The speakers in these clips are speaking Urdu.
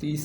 30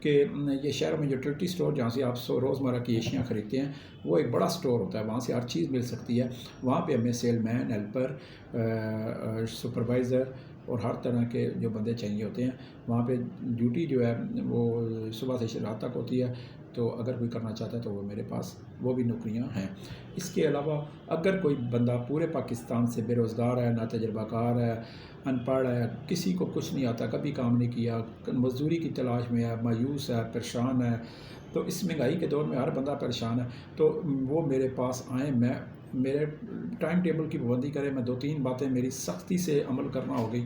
کہ یہ شہروں میں یوٹیلٹی اسٹور جہاں سے آپ روزمرہ کی اشیاء خریدتے ہیں وہ ایک بڑا اسٹور ہوتا ہے، وہاں سے ہر چیز مل سکتی ہے۔ وہاں پہ ہمیں سیل مین، ہیلپر، سپروائزر اور ہر طرح کے جو بندے چاہیے ہوتے ہیں۔ وہاں پہ ڈیوٹی جو ہے وہ صبح سے رات تک ہوتی ہے، تو اگر کوئی کرنا چاہتا ہے تو وہ میرے پاس وہ بھی نوکریاں ہیں۔ اس کے علاوہ اگر کوئی بندہ پورے پاکستان سے بے روزگار ہے، نا تجربہ کار ہے، ان پڑھ ہے، کسی کو کچھ نہیں آتا، کبھی کام نہیں کیا، مزدوری کی تلاش میں ہے، مایوس ہے، پریشان ہے، تو اس مہنگائی کے دور میں ہر بندہ پریشان ہے، تو وہ میرے پاس آئیں، میں میرے ٹائم ٹیبل کی پابندی کرے۔ میں 2-3 باتیں میری سختی سے عمل کرنا ہو گئی۔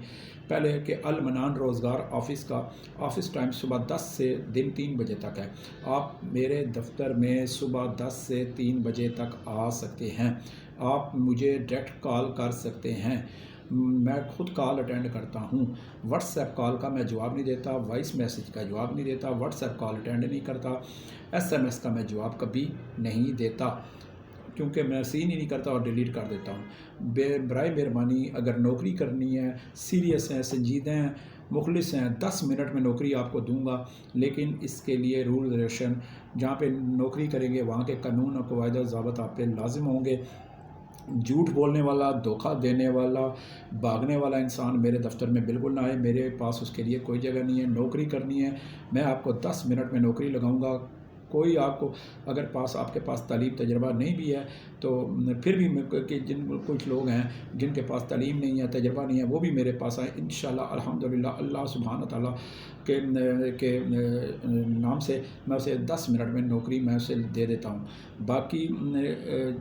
پہلے کہ المنان روزگار آفس کا آفس ٹائم صبح 10 سے دن 3 بجے تک ہے۔ آپ میرے دفتر میں صبح 10 سے 3 بجے تک آ سکتے ہیں۔ آپ مجھے ڈائریکٹ کال کر سکتے ہیں، میں خود کال اٹینڈ کرتا ہوں۔ واٹس ایپ کال کا میں جواب نہیں دیتا، وائس میسج کا جواب نہیں دیتا، واٹس ایپ کال اٹینڈ نہیں کرتا، SMS کا میں جواب کبھی نہیں دیتا، کیونکہ میں سین ہی نہیں کرتا اور ڈیلیٹ کر دیتا ہوں۔ برائے مہربانی اگر نوکری کرنی ہے، سیریس ہیں، سنجیدہ ہیں، مخلص ہیں، 10 منٹ میں نوکری آپ کو دوں گا، لیکن اس کے لیے رول ریگولیشن، جہاں پہ نوکری کریں گے وہاں کے قانون اور قواعد و ضابط آپ پہ لازم ہوں گے۔ جھوٹ بولنے والا، دھوکہ دینے والا، بھاگنے والا انسان میرے دفتر میں بالکل نہ آئے، میرے پاس اس کے لیے کوئی جگہ نہیں ہے۔ نوکری کرنی ہے، میں آپ کو 10 منٹ میں نوکری لگاؤں گا۔ کوئی آپ کو اگر آپ کے پاس تعلیم تجربہ نہیں بھی ہے تو پھر بھی کہ کچھ لوگ ہیں جن کے پاس تعلیم نہیں ہے، تجربہ نہیں ہے، وہ بھی میرے پاس آئیں انشاءاللہ الحمدللہ، اللہ سبحانہ تعالیٰ کے نام سے میں اسے 10 منٹ میں نوکری میں اسے دے دیتا ہوں۔ باقی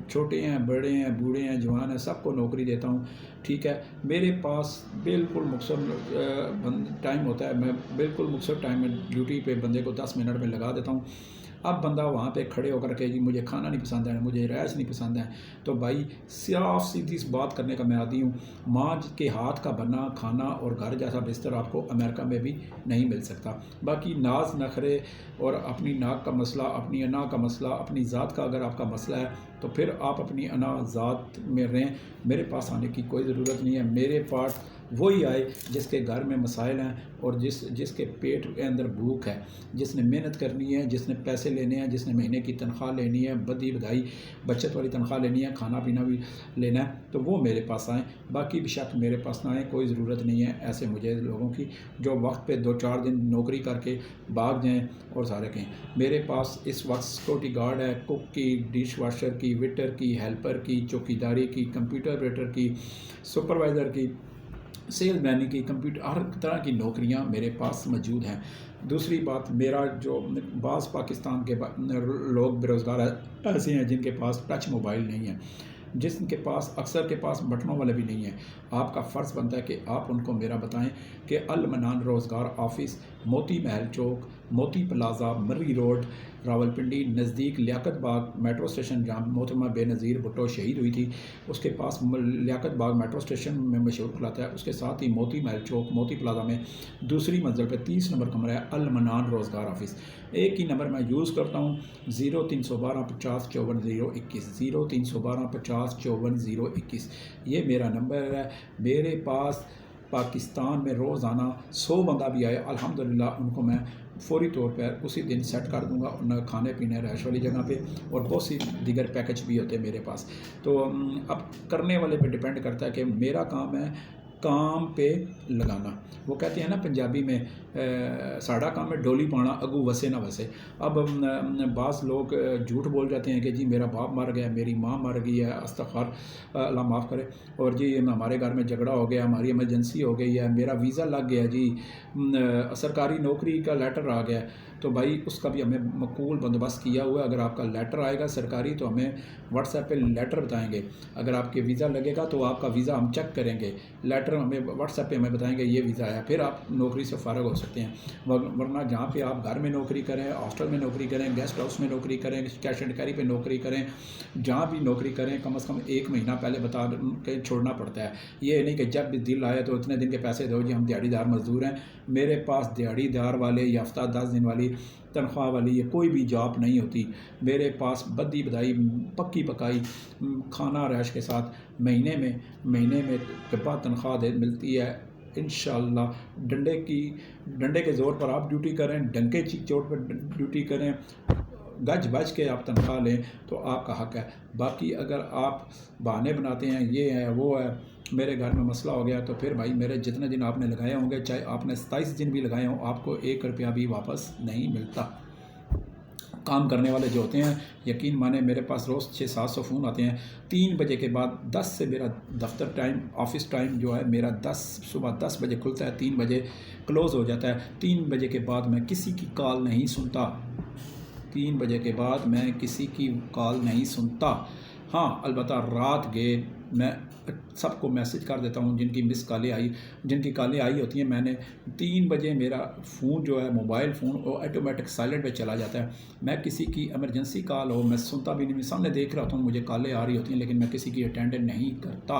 چھوٹے ہیں، بڑے ہیں، بوڑھے ہیں، جوان ہیں، سب کو نوکری دیتا ہوں، ٹھیک ہے۔ میرے پاس بالکل مختصر ٹائم ہوتا ہے، میں بالکل مختصر ٹائم میں ڈیوٹی پہ بندے کو 10 منٹ میں لگا دیتا ہوں۔ اب بندہ وہاں پہ کھڑے ہو کر کے جی مجھے کھانا نہیں پسند ہے، مجھے رہائش نہیں پسند ہے، تو بھائی صاف سیدھی بات کرنے کا میں عادی ہوں۔ ماں کے ہاتھ کا بنا کھانا اور گھر جیسا بستر آپ کو امریکہ میں بھی نہیں مل سکتا۔ باقی ناز نخرے اور اپنی ناک کا مسئلہ، اپنی انا کا مسئلہ، اپنی ذات کا اگر آپ کا مسئلہ ہے تو پھر آپ اپنی انا ذات میں رہیں، میرے پاس آنے کی کوئی ضرورت نہیں ہے۔ میرے پاس وہی آئے جس کے گھر میں مسائل ہیں اور جس کے پیٹ کے اندر بھوک ہے، جس نے محنت کرنی ہے، جس نے پیسے لینے ہیں، جس نے مہینے کی تنخواہ لینی ہے، بدی بدائی بچت والی تنخواہ لینی ہے، کھانا پینا بھی لینا ہے، تو وہ میرے پاس آئیں۔ باقی بھی شک میرے پاس نہ آئیں، کوئی ضرورت نہیں ہے ایسے مجھے لوگوں کی جو وقت پہ 2-4 دن نوکری کر کے بھاگ جائیں اور سارے کہیں۔ میرے پاس اس وقت سیکورٹی گارڈ ہے، کک کی، ڈش واشر کی، ویٹر کی، ہیلپر کی، چوکیداری کی، کمپیوٹر آپریٹر کی، سپروائزر کی، سیل مین کی، کمپیوٹر، ہر طرح کی نوکریاں میرے پاس موجود ہیں۔ دوسری بات، میرا جو بعض پاکستان کے لوگ بے روزگار ایسے ہیں جن کے پاس ٹچ موبائل نہیں ہے، جس کے پاس اکثر کے پاس بٹنوں والے بھی نہیں ہیں، آپ کا فرض بنتا ہے کہ آپ ان کو میرا بتائیں کہ المنان روزگار آفس، موتی محل چوک، موتی پلازا، مری روڈ، راولپنڈی، نزدیک لیاقت باغ میٹرو اسٹیشن جہاں محترمہ بے نظیر بھٹو شہید ہوئی تھی، اس کے پاس لیاقت باغ میٹرو اسٹیشن میں مشہور کھلاتا ہے، اس کے ساتھ ہی موتی محل چوک موتی پلازا میں دوسری منزل پہ 30 نمبر کمرہ ہے المنان روزگار آفس۔ ایک ہی نمبر میں یوز کرتا ہوں، 0312 50 54 021، 0312 50 54 021، یہ میرا نمبر ہے۔ میرے پاس پاکستان میں روزانہ 100 بندہ بھی آئے الحمدللہ ان کو میں فوری طور پر اسی دن سیٹ کر دوں گا، کھانے پینے رہائش والی جگہ پہ، اور بہت سی دیگر پیکج بھی ہوتے ہیں میرے پاس۔ تو اب کرنے والے پہ ڈیپینڈ کرتا ہے کہ میرا کام ہے کام پہ لگانا۔ وہ کہتے ہیں نا پنجابی میں ساڑا کام ہے ڈولی پانا اگو وسے نہ وسے۔ اب بعض لوگ جھوٹ بول جاتے ہیں کہ جی میرا باپ مر گیا، میری ماں مر گئی ہے، استغفار اللہ معاف کرے، اور جی ہمارے گھر میں جھگڑا ہو گیا، ہماری ایمرجنسی ہو گئی ہے، میرا ویزا لگ گیا، جی سرکاری نوکری کا لیٹر آ گیا، تو بھائی اس کا بھی ہمیں معقول بندوبست کیا ہوا ہے۔ اگر آپ کا لیٹر آئے گا سرکاری تو ہمیں واٹس ایپ پہ لیٹر بتائیں گے، اگر آپ کے ویزا لگے گا تو آپ کا ویزا ہم چیک کریں گے، لیٹر ہمیں واٹس ایپ پہ ہمیں بتائیں گے یہ ویزا آیا، پھر آپ نوکری سے فارغ ہو سکتے ہیں۔ ورنہ جہاں پہ آپ گھر میں نوکری کریں، ہاسٹل میں نوکری کریں، گیسٹ ہاؤس میں نوکری کریں، کیش اینڈ کیری پہ نوکری کریں، جہاں بھی نوکری کریں کم از کم 1 مہینہ پہلے بتا کے چھوڑنا پڑتا ہے۔ یہ نہیں کہ جب بھی دل آئے تو اتنے دن کے پیسے دو جی ہم دیہڑی دار مزدور ہیں۔ میرے پاس دیہڑی دار والے یا ہفتہ 10 دن والی تنخواہ والی یہ کوئی بھی جاب نہیں ہوتی۔ میرے پاس بدی بدائی پکی پکائی کھانا رہائش کے ساتھ مہینے میں کے بعد تنخواہ ملتی ہے انشاءاللہ ڈنڈے کے زور پر آپ ڈیوٹی کریں، ڈنکے کی چوٹ پر ڈیوٹی کریں، گج بج کے آپ تنخواہ لیں تو آپ کا حق ہے۔ باقی اگر آپ بہانے بناتے ہیں یہ ہے وہ ہے، میرے گھر میں مسئلہ ہو گیا، تو پھر بھائی میرے جتنے دن آپ نے لگائے ہوں گے، چاہے آپ نے 27 دن بھی لگائے ہوں، آپ کو 1 روپیہ بھی واپس نہیں ملتا۔ کام کرنے والے جو ہوتے ہیں یقین مانیں، میرے پاس روز 600-700 فون آتے ہیں۔ 3 بجے کے بعد 10 سے میرا دفتر ٹائم، آفس ٹائم جو ہے میرا صبح 10 بجے کھلتا ہے، 3 بجے کلوز ہو جاتا ہے۔ 3 بجے کے بعد میں کسی کی کال نہیں سنتا، 3 بجے کے بعد میں کسی کی کال نہیں سنتا۔ ہاں البتہ رات گئے میں سب کو میسج کر دیتا ہوں، جن کی مس کالیں آئی، جن کی کالیں آئی ہوتی ہیں، میں نے 3 بجے میرا فون جو ہے موبائل فون وہ آٹومیٹک سائلنٹ پہ چلا جاتا ہے۔ میں کسی کی ایمرجنسی کال ہو میں سنتا بھی نہیں، میں سامنے دیکھ رہا ہوں مجھے کالیں آ رہی ہوتی ہیں، لیکن میں کسی کی اٹینڈ نہیں کرتا،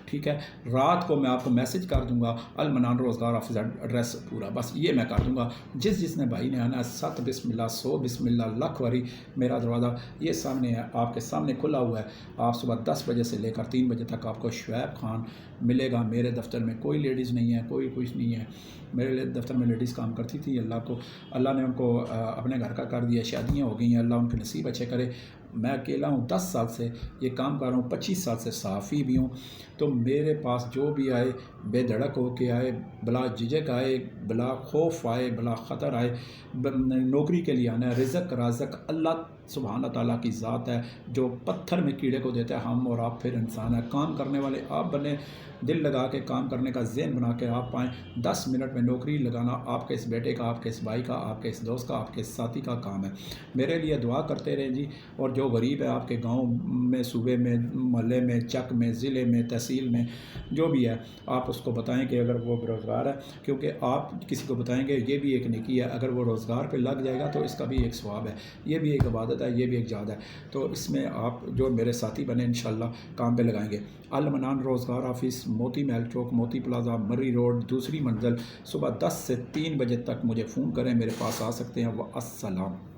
ٹھیک ہے۔ رات کو میں آپ کو میسج کر دوں گا، المنان روزگار آفس ایڈریس پورا، بس یہ میں کر دوں گا۔ جس نے بھائی نے آنا ہے 7 بسم اللہ 100 بسم اللہ لاکھ واری، میرا دروازہ یہ سامنے ہے، آپ کے سامنے کھلا ہوا ہے۔ آپ صبح 10 بجے سے لے کر 3 بجے تک آپ کو شعیب خان ملے گا۔ میرے دفتر میں کوئی لیڈیز نہیں ہے، کوئی کچھ نہیں ہے۔ میرے دفتر میں لیڈیز کام کرتی تھی، اللہ نے ان کو اپنے گھر کا کر دیا، شادیاں ہو گئی ہیں، اللہ ان کے نصیب اچھے کرے۔ میں اکیلا ہوں، 10 سال سے یہ کام کر رہا ہوں، 25 سال سے صحافی بھی ہوں۔ تو میرے پاس جو بھی آئے بے دھڑک ہو کے آئے، بلا جھجک آئے، بلا خوف آئے، بلا خطر آئے، نوکری کے لیے آنا ہے۔ رزق رازق اللہ سبحانہ تعالیٰ کی ذات ہے، جو پتھر میں کیڑے کو دیتا ہے، ہم اور آپ پھر انسان ہے۔ کام کرنے والے آپ بنے، دل لگا کے کام کرنے کا ذہن بنا کے آپ آئیں۔ 10 منٹ میں نوکری لگانا آپ کے اس بیٹے کا، آپ کے اس بھائی کا، آپ کے اس دوست کا، آپ کے اس ساتھی کا کام ہے۔ میرے لیے دعا کرتے رہیں جی۔ اور جو غریب ہے آپ کے گاؤں میں، صوبے میں، محلے میں، چک میں، ضلع میں، تحصیل میں جو بھی ہے، آپ اس کو بتائیں کہ اگر وہ بے روزگار ہے، کیونکہ آپ کسی کو بتائیں گے یہ بھی ایک نیکی ہے، اگر وہ روزگار پہ لگ جائے گا تو اس کا بھی ایک ثواب ہے، یہ بھی ایک عبادت ہے، یہ بھی ایک جہاد ہے۔ تو اس میں آپ جو میرے ساتھی بنے انشاءاللہ کام پہ لگائیں گے۔ المنان روزگار آفس، موتی محل چوک، موتی پلازا، مری روڈ، 2 منزل، صبح 10 سے 3 بجے تک مجھے فون کریں، میرے پاس آ سکتے ہیں۔ والسلام۔